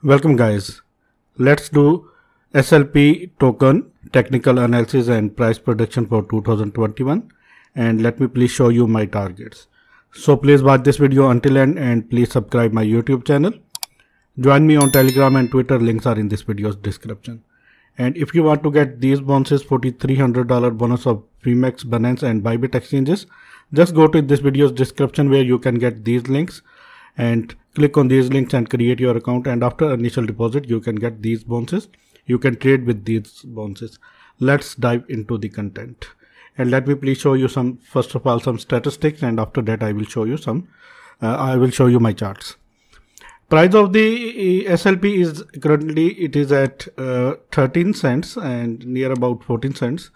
Welcome guys. Let's do SLP token technical analysis and price prediction for 2021, and let me please show you my targets. So please watch this video until end and please subscribe my YouTube channel. Join me on Telegram and Twitter, links are in this video's description. And if you want to get these bonuses, $4,300 bonus of Freemax, Binance and Bybit exchanges, just go to this video's description where you can get these links and click on these links and create your account, and after initial deposit you can get these bonuses. You can trade with these bonuses. Let's dive into the content, and let me please show you first of all some statistics, and after that I will show you my charts. Price of the SLP is currently at 13 cents and near about 14 cents,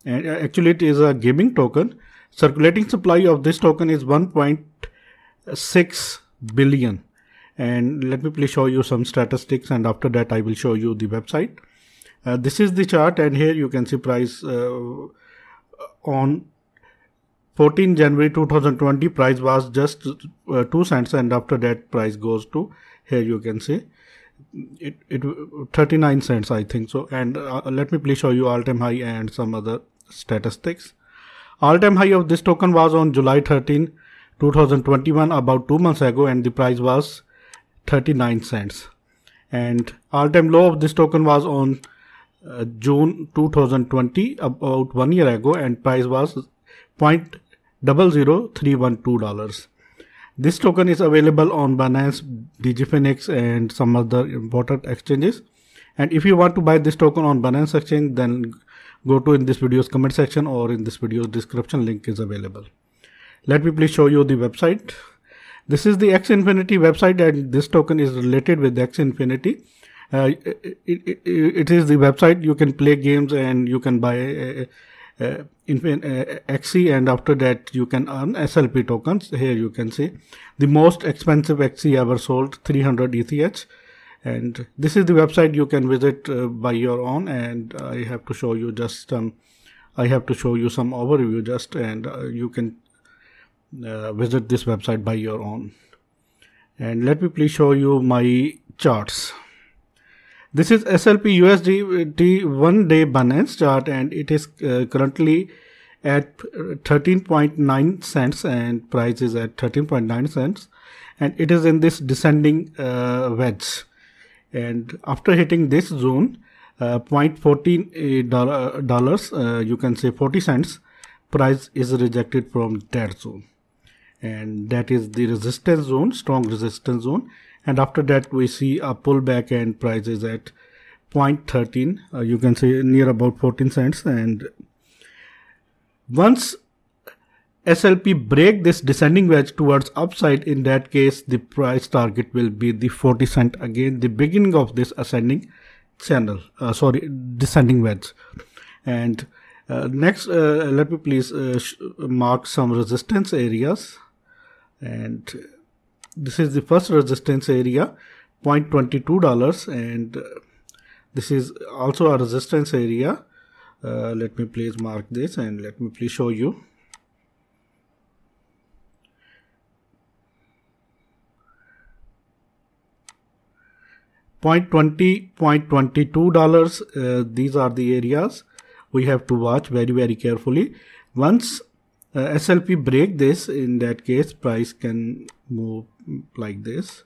and actually it is a gaming token. Circulating supply of this token is 1.6 billion, and let me please show you some statistics, and after that I will show you the website. This is the chart, and here you can see price on 14 January 2020 price was just 2 cents, and after that price goes to, here you can see it 39 cents I think so. And let me please show you all-time high and some other statistics. All-time high of this token was on July 13 2021, about 2 months ago, and the price was 39 cents. And all-time low of this token was on June 2020, about 1 year ago, and price was $0.00312. This token is available on Binance, DigiFinex and some other important exchanges. And if you want to buy this token on Binance exchange, then go to in this video's comment section or in this video's description, link is available. Let me please show you the website. This is the X Infinity website, and this token is related with X Infinity. It is the website you can play games and you can buy XE, and after that you can earn SLP tokens. Here you can see the most expensive XE ever sold, 300 ETH, and this is the website you can visit by your own. And I have to show you some overview just, and you can visit this website by your own. And let me please show you my charts. This is SLP USDT 1-day Binance chart, and it is currently at 13.9 cents, and price is at 13.9 cents, and it is in this descending wedge. And after hitting this zone, $0.14 you can say 40 cents, price is rejected from that zone, and that is the resistance zone, strong resistance zone. And after that we see a pullback, and price is at 0.13 you can say near about 14 cents. And once SLP break this descending wedge towards upside, in that case the price target will be the 40 cent, again the beginning of this ascending channel, descending wedge. And next let me please mark some resistance areas, and this is the first resistance area, $0.22, and this is also a resistance area. Let me please mark this, and let me please show you. $0.22, these are the areas we have to watch very carefully. Once SLP break this, in that case price can move like this,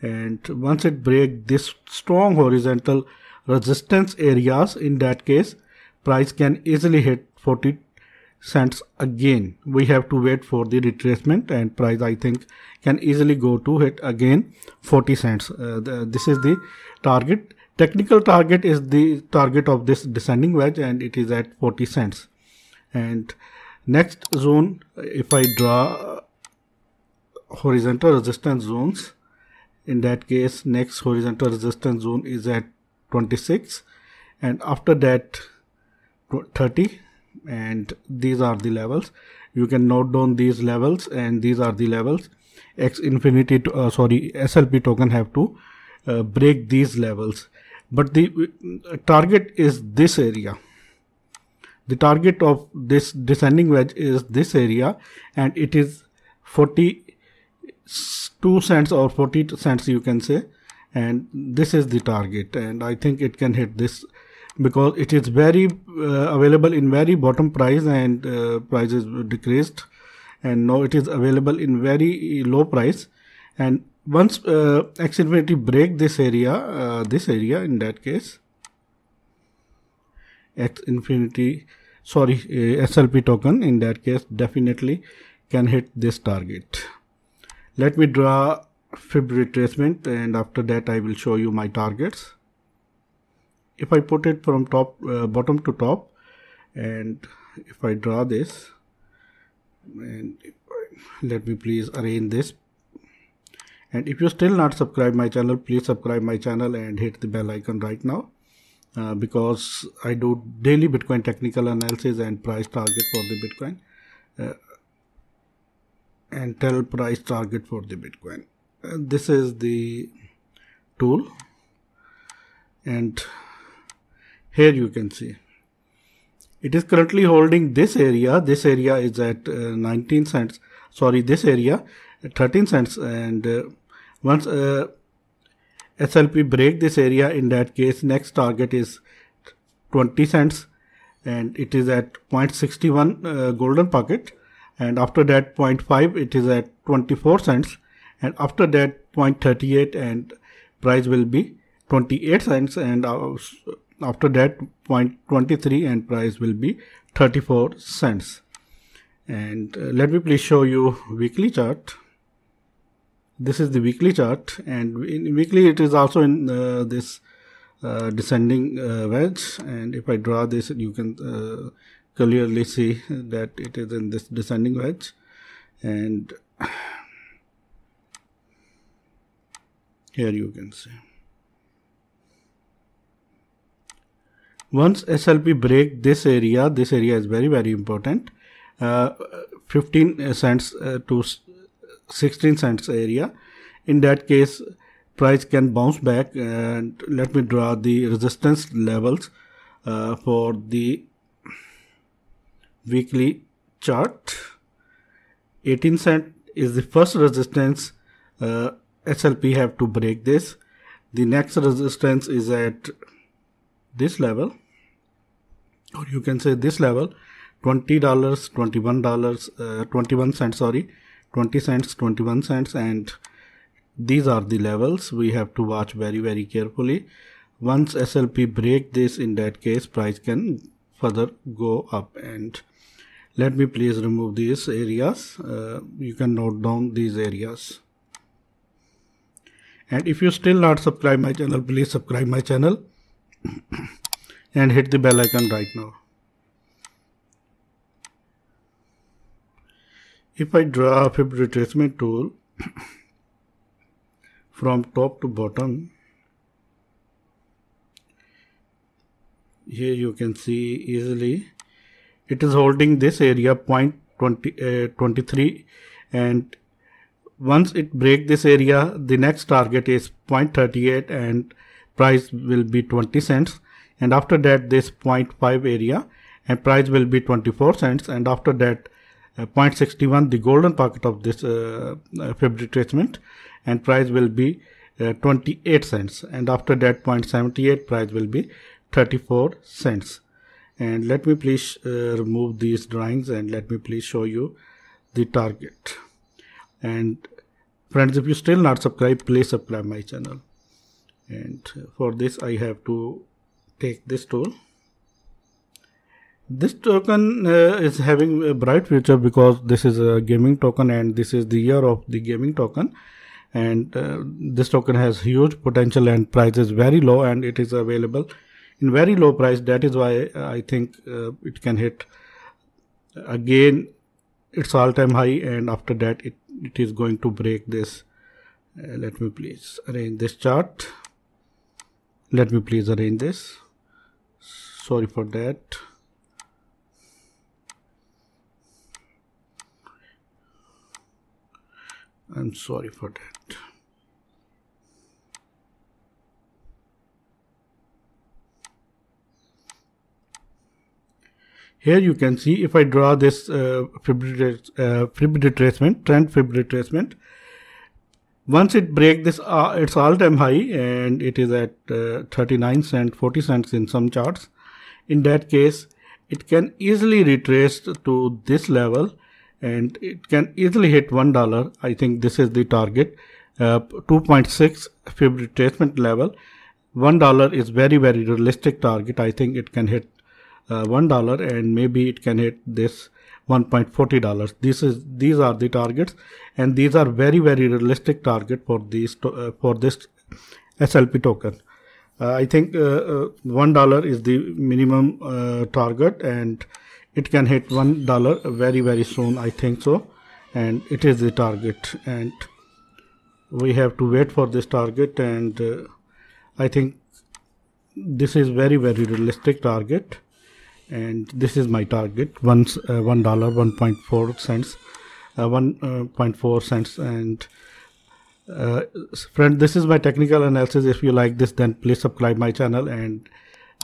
and once it break this strong horizontal resistance areas, in that case price can easily hit 40 cents again. We have to wait for the retracement, and price I think can easily go to hit again 40 cents. This is the target. Technical target is the target of this descending wedge, and it is at 40 cents. And next zone, if I draw horizontal resistance zones, in that case next horizontal resistance zone is at 26, and after that 30, and these are the levels. You can note down these levels, and these are the levels. X Infinity SLP token have to break these levels, but the target is this area. The target of this descending wedge is this area, and it is 42 cents or 40 cents you can say, and this is the target, and I think it can hit this because it is very available in very bottom price, and price is decreased, and now it is available in very low price. And once X Infinity break this area in that case, X Infinity, sorry, SLP token in that case definitely can hit this target. Let me draw fib retracement, and after that I will show you my targets. If I put it from top bottom to top, and if I draw this, and let me please arrange this. And if you still not subscribe my channel, please subscribe my channel and hit the bell icon right now, because I do daily Bitcoin technical analysis and price target for the Bitcoin, and tell price target for the Bitcoin. This is the tool, and here you can see it is currently holding this area. This area is at 19 cents. Sorry, this area at 13 cents. And once SLP break this area, in that case, next target is 20 cents, and it is at 0.61 golden pocket. And after that 0.5, it is at 24 cents. And after that 0.38, and price will be 28 cents. And after that 0.23, and price will be 34 cents. And let me please show you weekly chart. This is the weekly chart, and in weekly it is also in this descending wedge. And if I draw this, you can clearly see that it is in this descending wedge. And here you can see, once SLP break this area is very, very important, 15 cents to 16 cents area. In that case, price can bounce back. And let me draw the resistance levels for the weekly chart. 18 cent is the first resistance. SLP have to break this. The next resistance is at this level, or you can say this level, $20, $21, 21 cents, sorry, 20 cents, 21 cents, and these are the levels we have to watch very, very carefully. Once SLP break this, in that case, price can further go up. And let me please remove these areas. You can note down these areas. And if you still not subscribe my channel, please subscribe my channel and hit the bell icon right now. If I draw a fib retracement tool from top to bottom, here you can see easily it is holding this area 0.23, and once it break this area, the next target is 0.38, and price will be 20 cents. And after that, this 0.5 area, and price will be 24 cents. And after that, 0.61, the golden pocket of this fib retracement, and price will be 28 cents. And after that, 0.78, price will be 34 cents. And let me please remove these drawings, and let me please show you the target. And friends, if you still not subscribed, please subscribe my channel. And for this, I have to take this tool. This token is having a bright future because this is a gaming token, and this is the year of the gaming token. And this token has huge potential, and price is very low, and it is available in very low price. That is why I think it can hit again its all-time high, and after that it is going to break this. Let me please arrange this chart. Let me please arrange this. Sorry for that. I'm sorry for that. Here you can see, if I draw this fib retracement, trend fib retracement, Once it break this its all-time high, and it is at 39 cents 40 cents in some charts, in that case it can easily retrace to this level and it can easily hit $1. I think this is the target, 2.6 fib retracement level. $1 is very realistic target. I think it can hit $1 and maybe it can hit this $1.40. These are the targets, and these are very realistic target for these for this SLP token. I think $1 is the minimum target, and it can hit $1 very soon, I think so, and it is the target, and we have to wait for this target. And I think this is very realistic target, and this is my target. Once $1 1.4 cents 1.4 cents. And friend, this is my technical analysis. If you like this, then please subscribe my channel and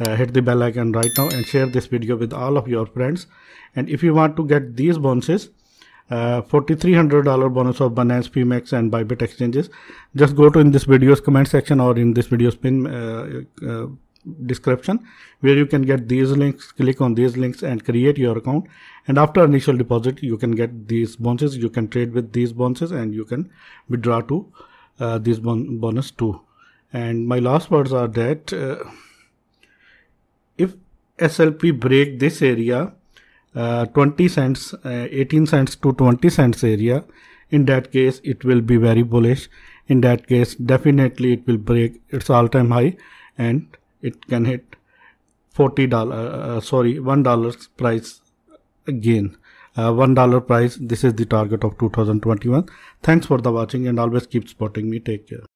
hit the bell icon right now, and share this video with all of your friends. And if you want to get these bonuses, $4,300 bonus of Binance, PMEX and Bybit exchanges, just go to in this video's comment section or in this video's pin description, where you can get these links. Click on these links and create your account, and after initial deposit you can get these bonuses. You can trade with these bonuses and you can withdraw to these bonus too. And my last words are that if SLP break this area, 20 cents 18 cents to 20 cents area, in that case it will be very bullish. In that case definitely it will break its all-time high and it can hit $1 price again. $1 price, this is the target of 2021. Thanks for the watching, and always keep supporting me. Take care.